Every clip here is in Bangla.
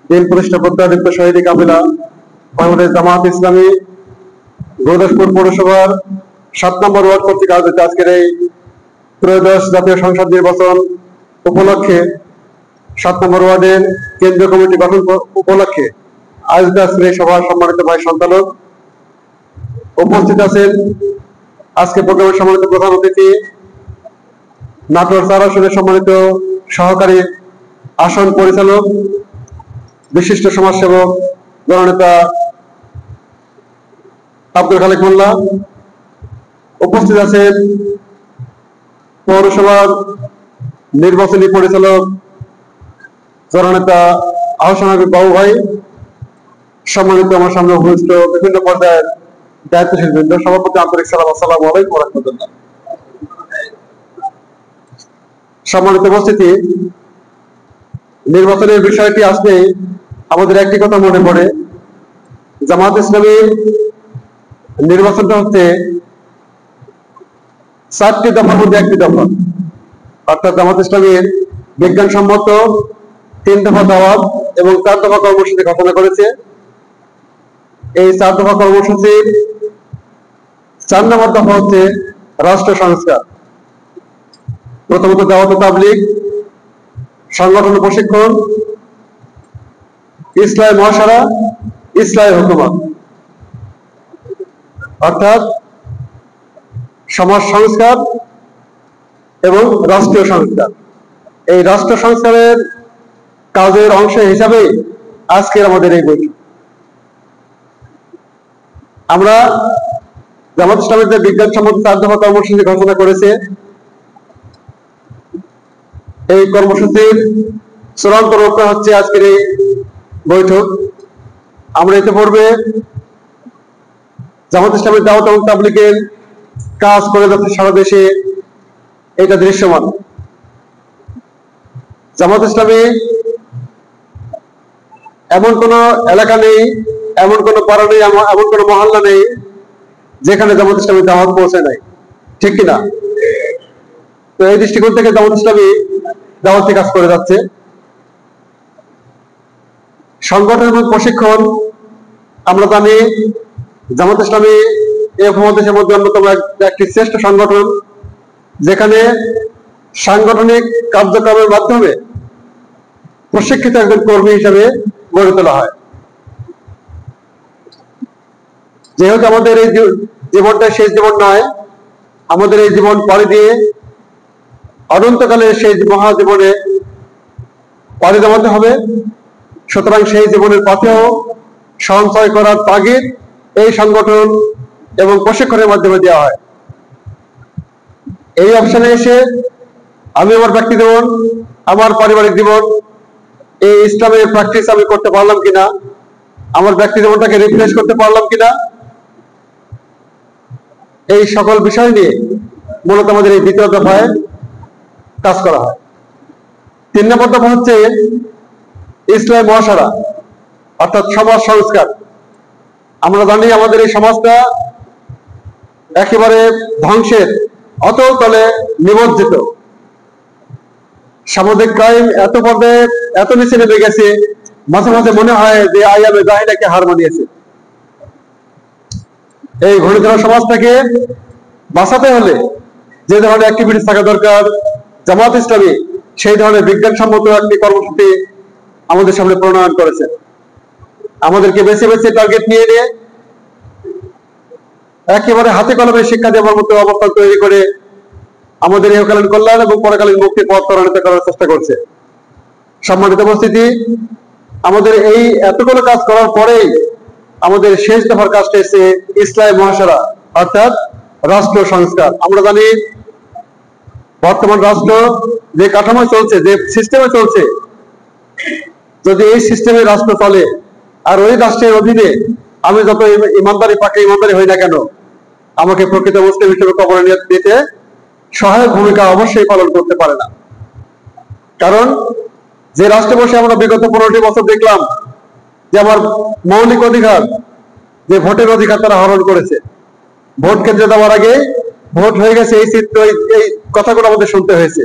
দিন প্রতিষ্ঠা প্রত্যাদিত্য শহীদ কাফেলা বাংলাদেশ জামাত ইসলামী গুরুদাসপুর পৌরসভার 7 নম্বর ওয়ার্ড কর্তৃক আয়োজিত আজকের এই ত্রয়োদশ জাতীয় সংসদ নির্বাচন উপলক্ষে 7 নম্বর ওয়ার্ডের কেন্দ্রীয় কমিটি গঠন উপলক্ষে আয়োজিত আজকের এই সভার সম্মানিত ভাই সঞ্চালক, উপস্থিত আছেন আজকে প্রোগ্রামের সম্মানিত প্রধান অতিথি নাটোর 4 আসনের সম্মানিত সহকারী আসন পরিচালক, বিশিষ্ট সমাজসেবক জননেতা আব্দুল খালেক মোল্লা। উপস্থিত আছেন পৌরসভার নির্বাচনী পরিচালক জননেতা আহসান হাবিব বাবু ভাই, সম্মানিত আমার সামনে উপস্থিত বিভিন্ন পর্যায়ের দায়িত্বশীল বৃন্দ, সভাপতি আন্তরিক সালাম, আসসালামু আলাইকুম ওয়া রাহমাতুল্লাহ। সম্মানিত উপস্থিতি, নির্বাচনের বিষয়টি আসলে আমাদের একটি কথা মনে পড়ে, জামাত ইসলামী নির্বাচনটা হচ্ছে 4টি দফার মধ্যে একটি দফা, অর্থাৎ জামাত ইসলামীর বিজ্ঞানসম্মত 3 দফা দাওয়াত এবং 4 দফা কর্মসূচি ঘোষণা করেছে। এই 4 দফা কর্মসূচির 4 নম্বর দফা হচ্ছে রাষ্ট্র সংস্কার। প্রথমত দাওয়াত তাবলীগ, সংগঠন প্রশিক্ষণ, ইসলামী মহাসারা, ইসলামী হুকুমত, অর্থাৎ সমাজ সংস্কার এবং রাষ্ট্রীয় সংস্কার। এই রাষ্ট্র সংস্কারের কাজের অংশ হিসাবে আজকের আমাদের এই বৈঠক। আমরা জামাত ইসলামের যে বিজ্ঞানসম্মত 4 দফা কর্মসূচি ঘোষণা করেছে, এই কর্মসূচির চূড়ান্ত রূপ হচ্ছে আজকের এই বৈঠক। আমরা ইতিপূর্বে জামাত ইসলামের দাওয়াত এবং তাবলীগের কাজ করে যাচ্ছে সারা দেশে, এটা দৃশ্যমান। জামাত ইসলামী এমন কোন এলাকা নেই, এমন কোন পাড়া নেই, এমন কোন মহল্লা নেই যেখানে জামাত ইসলামী দাওয়াত পৌঁছে নাই, ঠিক কিনা? তো এই দৃষ্টিকোণ থেকে জামাত ইসলামী দাওয়াতি কাজ করে যাচ্ছে। সংগঠন এবং প্রশিক্ষণ, আমরা জানি জামাত ইসলামী এই উপমহাদেশের মধ্যে অন্যতম একটি শ্রেষ্ঠ সংগঠন, যেখানে সাংগঠনিক কার্যক্রমের মাধ্যমে প্রশিক্ষিত একজন কর্মী হিসেবে গড়ে তোলা হয়। যেহেতু আমাদের এই জীবনটা শেষ জীবন নয়, আমাদের এই জীবন পাড়ি দিয়ে অনন্তকালে সেই মহাজীবনে পাড়ি জমাতে হবে, সুতরাং সেই জীবনের পথেও সঞ্চয় করার তাগিদ এই সংগঠন এবং প্রশিক্ষণের মাধ্যমে দেওয়া হয়। এই অপশনে এসে আমি আমার ব্যক্তি জীবন, আমার পারিবারিক জীবন, এই ইসলামের প্র্যাকটিস আমি করতে পারলাম কিনা, আমার ব্যক্তি জীবনটাকে রিফ্রেশ করতে পারলাম কিনা, এই সকল বিষয় নিয়ে মূলত আমাদের এই 2য় দফায় কাজ করা হয়। 3 নম্বর দফা হচ্ছে ইসলামী মহাসারা, অর্থাৎ সমাজ সংস্কার। আমরা জানি আমাদের এই সমাজটা একেবারে ধ্বংসের অতল তলে নিমজ্জিত। সামাজিক ক্রাইম এত পর্যায়ে এত নিচে নেমে গেছে, মাঝে মাঝে মনে হয় যে আইয়ামে জাহিলাকে হার মানিয়েছে। এই ঘূর্ণিঝড় সমাজটাকে বাঁচাতে হলে যে ধরনের অ্যাক্টিভিটিস থাকা দরকার, জামাত ইসলামী সেই ধরনের বিজ্ঞানসম্মত একটি কর্মসূচি আমাদের সামনে প্রণয়ন করেছে। আমাদেরকে বেছে বেছে টার্গেট নিয়ে একেবারে হাতে কলমে শিক্ষা দেওয়ার মতো অবস্থা তৈরি করে আমাদের ইহকালীন কল্যাণ এবং পরকালীন মুক্তির পথ ত্বরান্বিত করার চেষ্টা করছে। সম্মানিত উপস্থিতি, আমাদের এই এতগুলো কাজ করার পরেই আমাদের শেষ দফার কাজটা এসে ইসলামী মহাসারা, অর্থাৎ রাষ্ট্র সংস্কার। আমরা জানি বর্তমান রাষ্ট্র যে কাঠামোয় চলছে, যে সিস্টেমে চলছে, যদি এই সিস্টেমে রাষ্ট্র চলে আর ওই রাষ্ট্রের অধীনে আমি যত ইমানদারি পাকে ইমানদারি হই না কেন, আমাকে প্রকৃত মুসলিম হিসেবে কবরে নিতে সহায়ক ভূমিকা অবশ্যই পালন করতে পারে না। কারণ যে রাষ্ট্রে বসে আমরা বিগত 15টি বছর দেখলাম যে আমার মৌলিক অধিকার, যে ভোটের অধিকার তারা হরণ করেছে, ভোট কেন্দ্রে দেওয়ার আগে ভোট হয়ে গেছে এই চিত্র, এই কথাগুলো আমাদের শুনতে হয়েছে।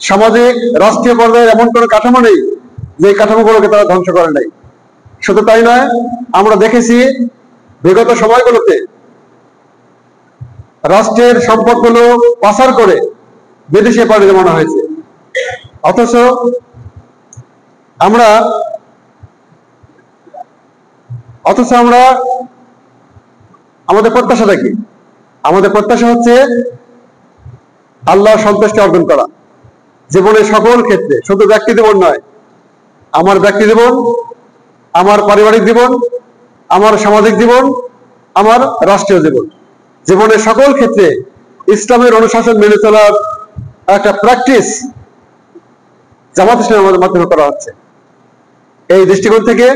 সামাজিক রাষ্ট্রীয় পর্যায়ে এমন কোনো কাঠামো নেই যে কাঠামোগুলোকে তারা ধ্বংস করে নাই। শুধু তাই নয়, আমরা দেখেছি বিগত সময়গুলোতে রাষ্ট্রের সম্পদগুলো পাচার করে বিদেশে পাড়ি জমানো হয়েছে। অথচ আমরা আমাদের প্রত্যাশাটা কি? আমাদের প্রত্যাশা হচ্ছে আল্লাহর সন্তুষ্টি অর্জন করা জীবনের সকল ক্ষেত্রে, শুধু ব্যক্তি জীবন নয়, আমার ব্যক্তি জীবন, আমার পারিবারিক জীবন, আমার সামাজিক জীবন, আমার রাষ্ট্রীয় জীবন, জীবনের সকল ক্ষেত্রে ইসলামের অনুশাসন মেনে চলার একটা প্র্যাকটিস জামাত ইসলামের মাধ্যমে করা হচ্ছে। এই দৃষ্টিকোণ থেকে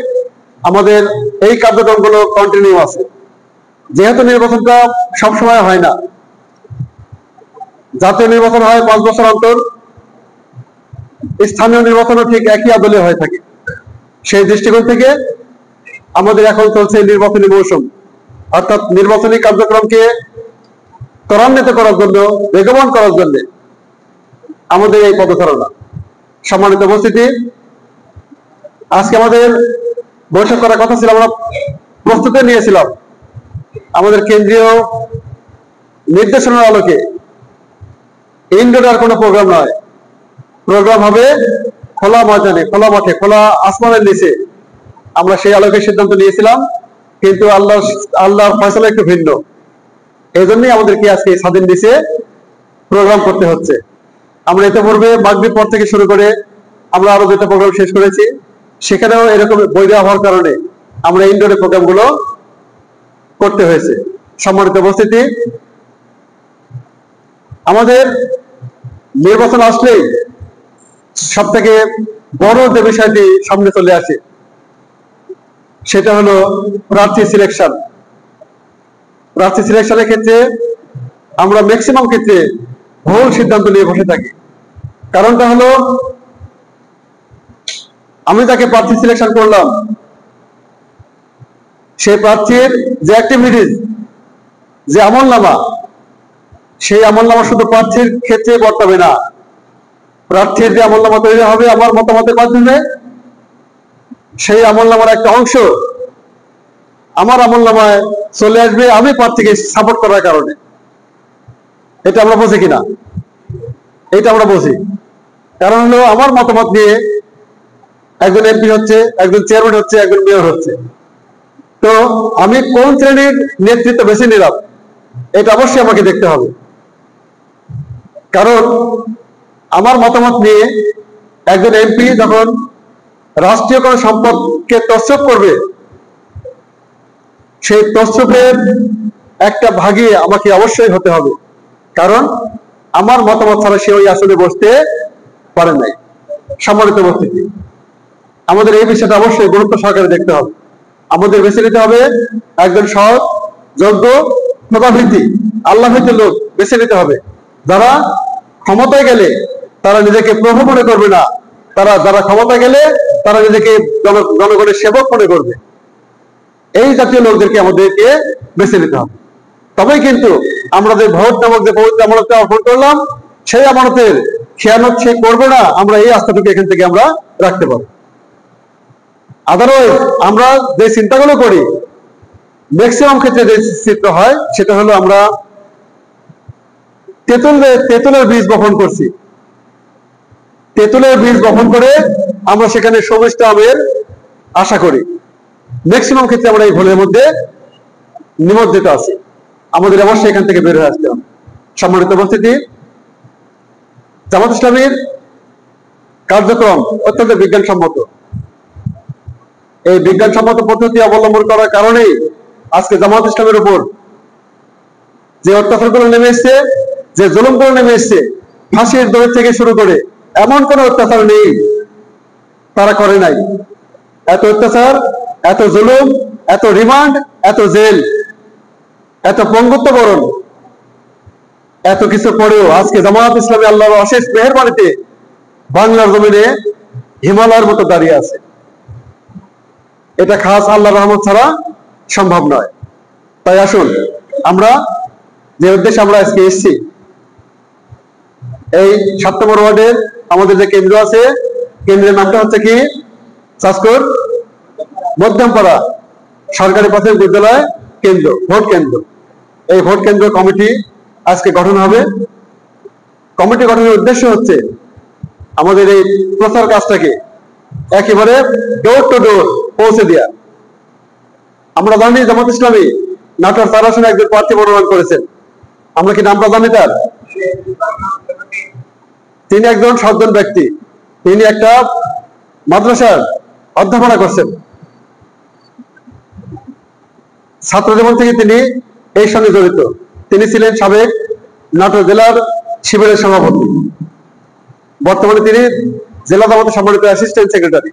আমাদের এই কার্যক্রমগুলো কন্টিনিউ আছে। যেহেতু নির্বাচনটা সবসময় হয় না, জাতীয় নির্বাচন হয় 5 বছর অন্তর, স্থানীয় নির্বাচনও ঠিক একই আদলে হয়ে থাকে। সেই দৃষ্টিকোণ থেকে আমাদের এখন চলছে নির্বাচনী মৌসুম, অর্থাৎ নির্বাচনী কার্যক্রমকে ত্বরান্বিত করার জন্য, বেগবান করার জন্য আমাদের এই পদচারণা। সম্মানিত উপস্থিতি, আজকে আমাদের বৈঠক করার কথা ছিল, আমরা প্রস্তুতি নিয়েছিলাম আমাদের কেন্দ্রীয় নির্দেশনার আলোকে ইনডোর আর কোনো প্রোগ্রাম নয়, প্রোগ্রাম হবে খোলা ময়দানে, খোলা মাঠে, খোলা আসমানের নিচে। আমরা সেই আলোকে সিদ্ধান্ত নিয়েছিলাম, কিন্তু আল্লাহর ফয়সালা একটু ভিন্ন। এই জন্যই আমাদেরকে আজকে স্বাধীন নিচে প্রোগ্রাম করতে হচ্ছে। আমরা ইতিপূর্বে মাগরিব পর থেকে শুরু করে আমরা আরো যেটা প্রোগ্রাম শেষ করেছি, সেখানেও এরকম বৈধ হওয়ার কারণে আমরা ইনডোরে প্রোগ্রামগুলো করতে হয়েছে। সম্মানিত উপস্থিতি, আমাদের নির্বাচন আসলেই সব থেকে বড় যে বিষয়টি সামনে চলে আসে সেটা হলো প্রার্থী সিলেকশন। প্রার্থী সিলেকশনের ক্ষেত্রে আমরা ম্যাক্সিমাম ক্ষেত্রে ভুল সিদ্ধান্ত নিয়ে বসে থাকি। কারণটা হলো, আমি যাকে প্রার্থী সিলেকশন করলাম, সেই প্রার্থীর যে অ্যাক্টিভিটিস, যে আমলনামা, সেই আমলনামা শুধু প্রার্থীর ক্ষেত্রে বর্তাবে না। প্রার্থীর যে আমলনামা তৈরি হবে আমার মতামতের মাধ্যমে, সেই আমলনামার একটা অংশ আমার আমলনামায় চলে আসবে আমি প্রার্থীকে সাপোর্ট করার কারণে। এটা আমরা বুঝি কিনা? এটা আমরা বুঝি। কারণ হলো, আমার মতামত নিয়ে একজন এমপি হচ্ছে, একজন চেয়ারম্যান হচ্ছে, একজন মেয়র হচ্ছে। তো আমি কোন শ্রেণীর নেতৃত্ব বেছে নিলাম এটা অবশ্যই আমাকে দেখতে হবে। কারণ আমার মতামত নিয়ে একজন এমপি যখন রাষ্ট্রীয় কোনো সম্পদকে তছরূপ করবে, সেই তছরূপের একটা ভাগী আমাকে অবশ্যই হতে হবে। কারণ আমার মতামত ছাড়া সে ওই আসনে বসতে পারে নাই। সম্মানিত উপস্থিতি, আমাদের এই বিষয়টা অবশ্যই গুরুত্ব সহকারে দেখতে হবে। আমাদের বেছে নিতে হবে একজন সৎ, যোগ্য, প্রভাভিত্তি, আল্লাহভীতি লোক বেছে নিতে হবে, যারা ক্ষমতায় গেলে তারা নিজেকে প্রভু মনে করবে না, যারা ক্ষমতায় গেলে তারা নিজেকে জনগণের সেবক মনে করবে। এই জাতীয় লোকদেরকে আমাদেরকে বেছে নিতে হবে। তবেই কিন্তু আমরা যে ভোট নামক যে পবিত্র আমানতটা অর্পণ করলাম, সেই আমানতের খেয়ানত সে করবে না, আমরা এই আস্থাটুকু এখান থেকে আমরা রাখতে পারবো। আদারওয়াইজ আমরা যে চিন্তাগুলো করি, ম্যাক্সিমাম ক্ষেত্রে যে চিত্র হয় সেটা হলো, আমরা তেঁতুলের বীজ বপন করছি। তেঁতুলের বীজ বপন করে আমরা সেখানে সবুজটা আমের আশা করি। ম্যাক্সিমাম ক্ষেত্রে আমরা এই ভুলের মধ্যে নিমজ্জিত আছি। আমাদের অবশ্যই এখান থেকে বের হয়ে আসতে হবে। সম্মানিত উপস্থিতি, জামাত ইসলামীর কার্যক্রম অত্যন্ত বিজ্ঞানসম্মত। এই বিজ্ঞানসম্মত পদ্ধতি অবলম্বন করার কারণেই আজকে জামাত ইসলামের উপর যে অত্যাচারগুলো নেমে এসছে, যে জুলুমগুলো নেমে এসছে, ফাঁসির দড়ি থেকে শুরু করে এমন কোন অত্যাচার নেই তারা করে নাই। এত অত্যাচার, এত জুলুম, এত রিমান্ড, এত জেল, এত পঙ্গুত্ব বরণ, এত কিছু পরেও আজকে জামাত ইসলামী আল্লাহর অশেষ মেহেরবানিতে বাংলার জমিনে হিমালয়ের মতো দাঁড়িয়ে আছে। এটা খাস আল্লাহর রহমত ছাড়া সম্ভব নয়। তাই আসুন, আমরা যে উদ্দেশ্যে আমরা আজকে এসেছি, এই 7 নম্বর ওয়ার্ডের আমাদের যে কেন্দ্র আছে, কেন্দ্রের নামটা হচ্ছে কি? চাষকর মধ্যমপাড়া সরকারি প্রাথমিক বিদ্যালয় কেন্দ্র, ভোট কেন্দ্র। এই ভোট কেন্দ্র কমিটি আজকে গঠন হবে। কমিটি গঠনের উদ্দেশ্য হচ্ছে আমাদের এই প্রচার কাজটাকে একেবারে ডোর টু ডোর পৌঁছে দেওয়া। আমরা জানি জামাত ইসলামী নাটোর 4 আসনে একজন প্রার্থী মনোনয়ন করেছেন। আমরা কি নামটা জানি তার? তিনি একজন সজ্জন ব্যক্তি। তিনি একটা মাদ্রাসার অধ্যাপনা করছেন। ছাত্র জীবন থেকে তিনি এই সঙ্গে জড়িত। তিনি ছিলেন সাবেক নাটোর জেলার শিবিরের সভাপতি। বর্তমানে তিনি জেলা জামাতের সম্মানিত অ্যাসিস্ট্যান্ট সেক্রেটারি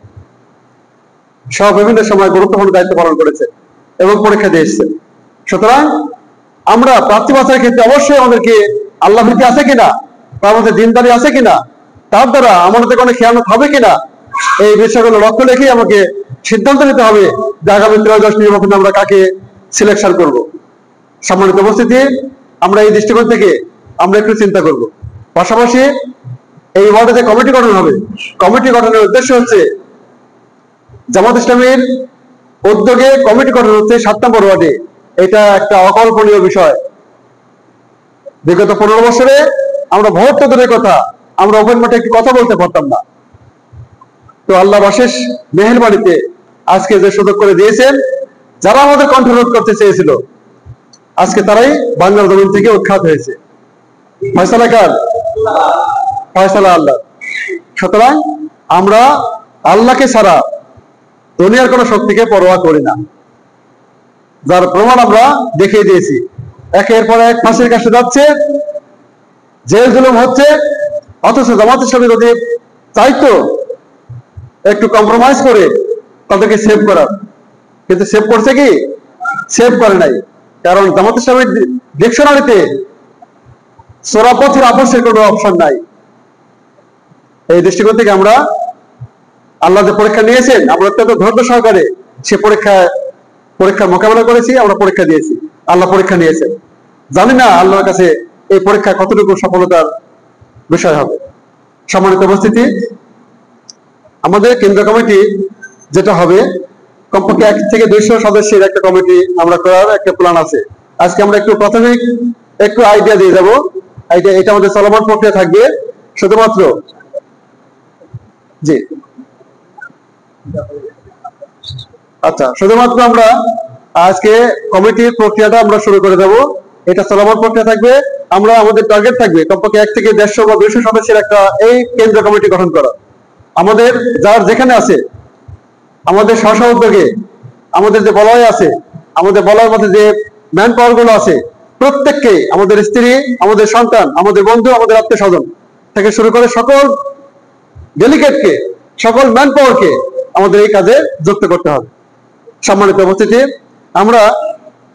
সহ বিভিন্ন সময় গুরুত্বপূর্ণ দায়িত্ব পালন করেছে এবং পরীক্ষা দিয়ে এসেছেন। সুতরাং আমরা প্রার্থী বাছাইয়ের ক্ষেত্রে অবশ্যই আমাদেরকে আল্লাহ ভীতি আছে কিনা, তার মধ্যে দিনদারি আছে কিনা, তার দ্বারা আমাদের কোনো খেয়ানত হবে কিনা, এই বিষয়গুলো লক্ষ্য রেখেই আমাকে সিদ্ধান্ত নিতে হবে যে আগামী 13 নির্বাচনে আমরা কাকে সিলেকশন করব। সম্মানিত উপস্থিতি, আমরা এই দৃষ্টিকোণ থেকে আমরা একটু চিন্তা করব। পাশাপাশি এই ওয়ার্ডে যে কমিটি গঠন হবে, কমিটি গঠনের উদ্দেশ্য হচ্ছে জামাত ইসলামীর উদ্যোগে কমিটি গঠন হচ্ছে 7 নম্বর ওয়ার্ডে। এটা একটা অকল্পনীয় বিষয়। বিগত 15 বছরে আমরা ভোট তো দূরের কথা, আমরা ওপেন মাঠে একটু কথা বলতে পারতাম না। তো আল্লাহর অশেষ মেহেরবানিতে আজকে যে সুযোগ করে দিয়েছেন, যারা আমাদের কণ্ঠরোধ করতে চেয়েছিল আজকে তারাই বাংলার জমিন থেকে উৎখাত হয়েছে। ফয়সালা কার? ফয়সালা আল্লাহ। সুতরাং আমরা আল্লাহকে ছাড়া দুনিয়ার কোন শক্তিকে পরোয়া করি না, যার প্রমাণ আমরা দেখিয়ে দিয়েছি। একের পর এক ফাঁসির কাছে যাচ্ছে, জেল জুলুম হচ্ছে, অথচ জামাত ইসলামী যদি চাইতো একটু কম্প্রোমাইজ করে তাদেরকে সেভ করার, কিন্তু সেভ করছে কি? সেভ করে নাই। কারণ জামাত ইসলামের ডিকশনারিতে সোরাপথের আপসের কোনো অপশন নাই। এই দৃষ্টিকোণ থেকে আমরা আল্লাহ যে পরীক্ষা নিয়েছেন, আমরা অত্যন্ত ধৈর্য সহকারে সে পরীক্ষার মোকাবেলা করেছি, আমরা পরীক্ষা দিয়েছি, আল্লাহ পরীক্ষা নিয়েছেন। জানি না আল্লাহর কাছে এই পরীক্ষা কতটুকু সফলতার বিষয় হবে। সম্মানিত উপস্থিতি, আমাদের কেন্দ্র কমিটি যেটা হবে কমপক্ষে 1 থেকে 200 সদস্যের একটা কমিটি আমরা করার একটা প্ল্যান আছে। আজকে আমরা একটু প্রাথমিক একটু আইডিয়া দিয়ে যাবো। এটা আমাদের চলমান প্রক্রিয়া থাকবে। শুধুমাত্র জি আচ্ছা, শুধুমাত্র আমরা আজকে কমিটির প্রক্রিয়াটা আমরা শুরু করে দেব। এটা চলমান প্রক্রিয়া থাকবে। আমরা আমাদের টার্গেট থাকবে কমপক্ষে 1 থেকে 150 বা 200 সদস্যের একটা এই কেন্দ্র কমিটি গঠন করা। আমাদের যার যেখানে আছে, আমাদের স্ব উদ্যোগে আমাদের যে বলয় আছে, আমাদের বলয়ের মধ্যে যে ম্যান পাওয়ার গুলো আছে, প্রত্যেককে, আমাদের স্ত্রী, আমাদের সন্তান, আমাদের বন্ধু, আমাদের আত্মীয় স্বজন থেকে শুরু করে সকল ডেলিগেটকে, সকল ম্যান পাওয়ারকে আমাদের এই কাজে যুক্ত করতে হবে। সম্মানিত উপস্থিতি, আমরা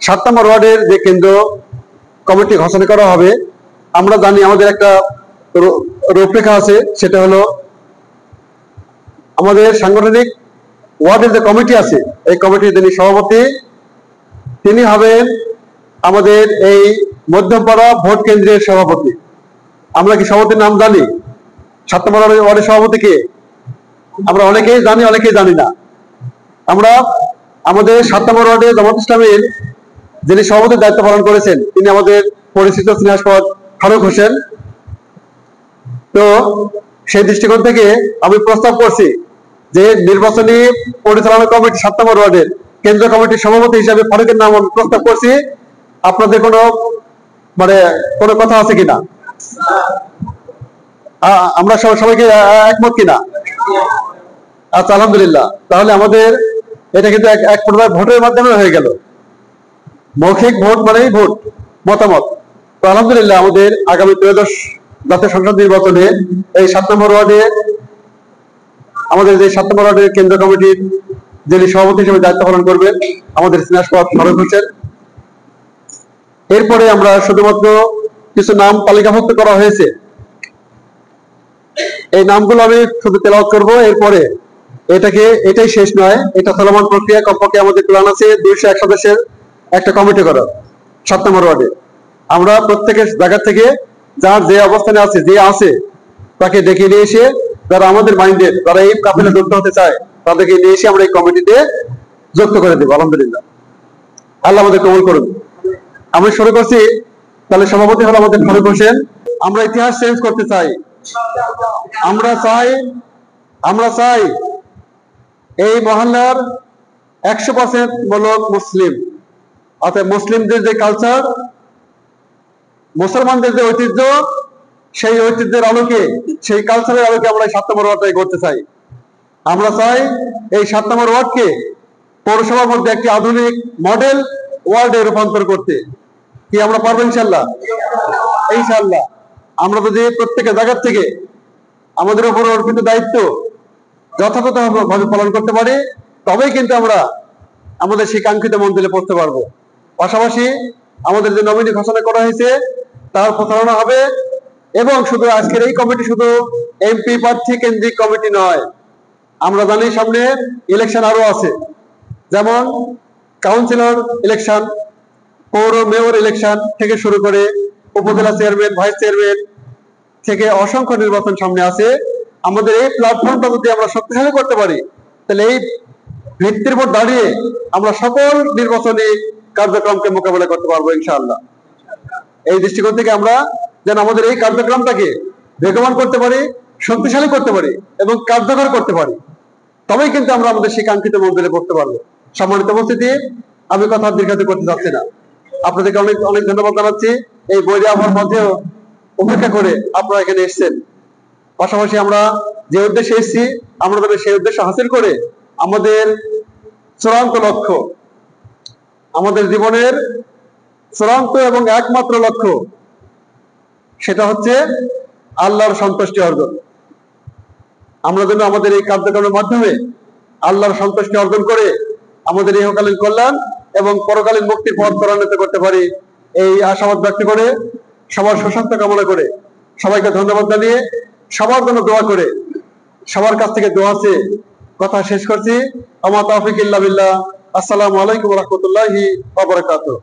7 নম্বর ওয়ার্ডের যে কেন্দ্র কমিটি ঘোষণা করা হবে, আমরা জানি আমাদের একটা রূপরেখা আছে। সেটা হলো আমাদের সাংগঠনিক ওয়ার্ডের যে কমিটি আছে, এই কমিটির যিনি সভাপতি, তিনি হবেন আমাদের এই মধ্যমপাড়া ভোট কেন্দ্রের সভাপতি। আমরা কি সভাপতির নাম জানি? 7 নম্বর ওয়ার্ডের সভাপতি কে? আমরা অনেকেই জানি, অনেকেই জানি না। আমরা আমাদের 7 নম্বর ওয়ার্ডে জামাত ইসলামীর যিনি সভাপতির দায়িত্ব পালন করেছেন, তিনি আমাদের পরিচিত স্নেহাস্পদ ফারুক হোসেন। তো সেই দৃষ্টিকোণ থেকে আমি প্রস্তাব করছি যে নির্বাচনী পরিচালনা কমিটি 7 নম্বর ওয়ার্ডের কেন্দ্র কমিটির সভাপতি হিসাবে ফারুকের নাম প্রস্তাব করছি। আপনাদের কোনো কথা আছে কিনা? আমরা সবাইকে একমত কিনা? আচ্ছা, আলহামদুলিল্লাহ। তাহলে আমাদের এটা কিন্তু এক প্রকার ভোটের মাধ্যমে হয়ে গেল। মৌখিক ভোট মানেই ভোট, মতামত। তো আলহামদুলিল্লাহ, আমাদের আগামী 13 জাতীয় সংসদ নির্বাচনে এই 7 নম্বর ওয়ার্ডে আমাদের যে 7 নম্বর ওয়ার্ডের কেন্দ্র কমিটির যিনি সভাপতি হিসেবে দায়িত্ব পালন করবেন, আমাদের স্নেহাস্পদ ফারুক হোসেন। এরপরে আমরা শুধুমাত্র কিছু নাম তালিকাভুক্ত করা হয়েছে। এই নামগুলো আমি শুধু তেলাওয়াত করবো। এরপরে এটাই শেষ নয়, এটা চলমান প্রক্রিয়া। কমপক্ষে আমাদের প্ল্যান আছে 201 সদস্যের একটা কমিটি করার 7 নম্বর ওয়ার্ডে। আমরা প্রত্যেকের জায়গা থেকে যার যে অবস্থানে আছে, যে আছে, তাকে ডেকে নিয়ে এসে যারা আমাদের মাইন্ডেড, যারা এই কাফেলা যুক্ত হতে চায়, তাদেরকে নিয়ে এসে আমরা এই কমিটিতে যুক্ত করে দেবো। আলহামদুলিল্লাহ, আল্লাহ আমাদের কবুল করুন। আমি শুরু করছি। তাহলে সভাপতি হলো আমাদের ফারুক হোসেন। আমরা ইতিহাস চেঞ্জ করতে চাই। আমরা চাই এই মহল্লার 100% লোক মুসলিম, অর্থাৎ মুসলিমদের যে কালচার, মুসলমানদের যে ঐতিহ্য, সেই ঐতিহ্যের আলোকে, সেই কালচারের আলোকে আমরা 7 নম্বর ওয়ার্ডটাই করতে চাই। আমরা চাই এই 7 নম্বর ওয়ার্ডকে পৌরসভার মধ্যে একটি আধুনিক মডেল ওয়ার্ডে রূপান্তর করতে। কি আমরা পারবো? ইনশাল্লাহ। ইনশাল্লাহ আমরা যদি প্রত্যেকের জায়গা থেকে আমাদের উপর অর্পিত দায়িত্ব যথাযথভাবে পালন করতে পারি, তবেই কিন্তু আমরা আমাদের সেই কাঙ্ক্ষিত মন্দিরে পড়তে পারবো। পাশাপাশি আমাদের যে নমিনি ঘোষণা করা হয়েছে তার প্রচারণা হবে। এবং শুধু আজকের এই কমিটি শুধু এমপি প্রার্থী কেন্দ্রিক কমিটি নয়, আমরা জানি সামনে ইলেকশন আরো আছে, যেমন কাউন্সিলর ইলেকশন, পৌর মেয়র ইলেকশন থেকে শুরু করে উপজেলা চেয়ারম্যান, ভাইস চেয়ারম্যান থেকে অসংখ্য নির্বাচন সামনে আছে। আমাদের এই প্ল্যাটফর্মটা যদি আমরা শক্তিশালী করতে পারি, তাহলে এই ভিত্তির উপর দাঁড়িয়ে আমরা সকল নির্বাচনী কার্যক্রমকে মোকাবেলা করতে পারবো ইনশাআল্লাহ। এই দৃষ্টিকোণ থেকে আমরা যেন আমাদের এই কার্যক্রমটাকে বেগবান করতে পারি, শক্তিশালী করতে পারি এবং কার্যকর করতে পারি, তবেই কিন্তু আমরা আমাদের সেই কাঙ্ক্ষিত মন্দিরে পড়তে পারবো। সম্মানিত উপস্থিতি, আমি কথা দীর্ঘায়িত করতে যাচ্ছি না। আপনাদেরকে অনেক অনেক ধন্যবাদ জানাচ্ছি। এই বৈরী আবহাওয়ার মধ্যেও উপেক্ষা করে আপনারা এখানে এসেছেন। পাশাপাশি আমরা যে উদ্দেশ্যে এসেছি, আমরা তবে সেই উদ্দেশ্য হাসিল করে আমাদের চূড়ান্ত লক্ষ্য, আমাদের জীবনের চূড়ান্ত এবং একমাত্র লক্ষ্য, সেটা হচ্ছে আল্লাহর সন্তুষ্টি অর্জন। আমরা যেন আমাদের এই কার্যক্রমের মাধ্যমে আল্লাহর সন্তুষ্টি অর্জন করে আমাদের ইহকালীন কল্যাণ এবং পরকালীন মুক্তির পথ ত্বরান্বিত করতে পারি, এই আশাবাদ ব্যক্ত করে, সবার সুস্বাস্থ্য কামনা করে, সবাইকে ধন্যবাদ জানিয়ে, সবার জন্য দোয়া করে, সবার কাছ থেকে দোয়া চেয়ে কথা শেষ করছি। আমা তাওফিক ইল্লা বিল্লাহ। আসসালামু আলাইকুম ওয়া রাহমাতুল্লাহি ওয়া বারাকাতুহু।